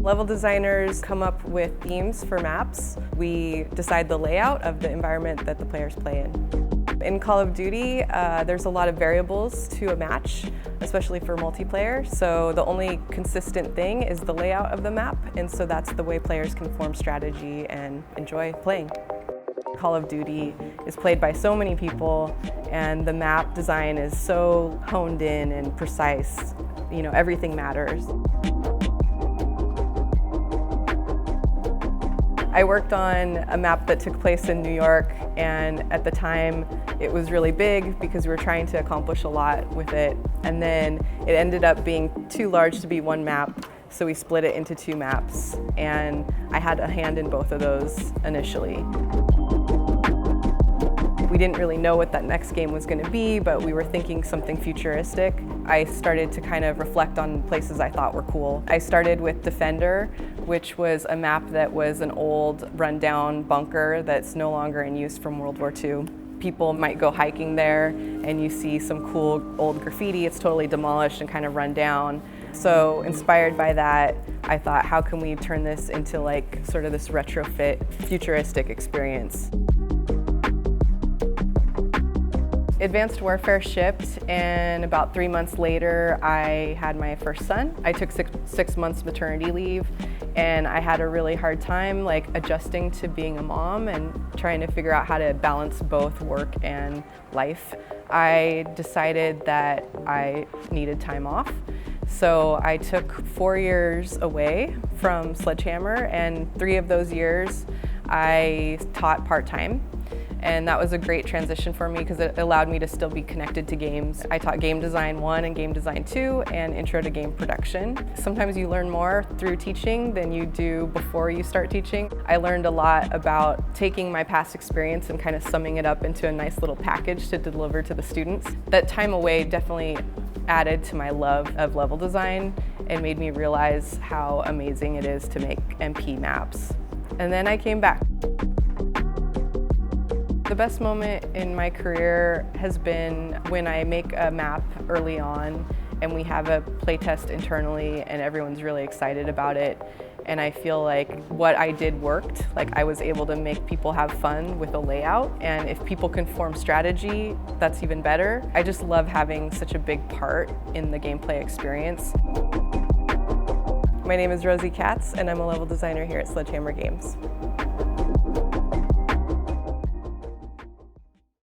Level designers come up with themes for maps. We decide the layout of the environment that the players play in. In Call of Duty, there's a lot of variables to a match, especially for multiplayer, so the only consistent thing is the layout of the map, and so that's the way players can form strategy and enjoy playing. Call of Duty is played by so many people, and the map design is so honed in and precise. You know, everything matters. I worked on a map that took place in New York, and at the time it was really big because we were trying to accomplish a lot with it. And then it ended up being too large to be one map, so we split it into two maps, and I had a hand in both of those initially. We didn't really know what that next game was going to be, but we were thinking something futuristic. I started to kind of reflect on places I thought were cool. I started with Defender, which was a map that was an old rundown bunker that's no longer in use from World War II. People might go hiking there and you see some cool old graffiti. It's totally demolished and kind of run down. So inspired by that, I thought, how can we turn this into like sort of this retrofit futuristic experience? Advanced Warfare shipped, and about 3 months later I had my first son. I took six months maternity leave, and I had a really hard time like adjusting to being a mom and trying to figure out how to balance both work and life. I decided that I needed time off. So I took 4 years away from Sledgehammer, and 3 of those years I taught part-time. And that was a great transition for me because it allowed me to still be connected to games. I taught Game Design 1 and Game Design 2 and Intro to Game Production. Sometimes you learn more through teaching than you do before you start teaching. I learned a lot about taking my past experience and kind of summing it up into a nice little package to deliver to the students. That time away definitely added to my love of level design and made me realize how amazing it is to make MP maps. And then I came back. The best moment in my career has been when I make a map early on and we have a playtest internally and everyone's really excited about it, and I feel like what I did worked. Like I was able to make people have fun with a layout, and if people can form strategy, that's even better. I just love having such a big part in the gameplay experience. My name is Rosie Katz and I'm a level designer here at Sledgehammer Games.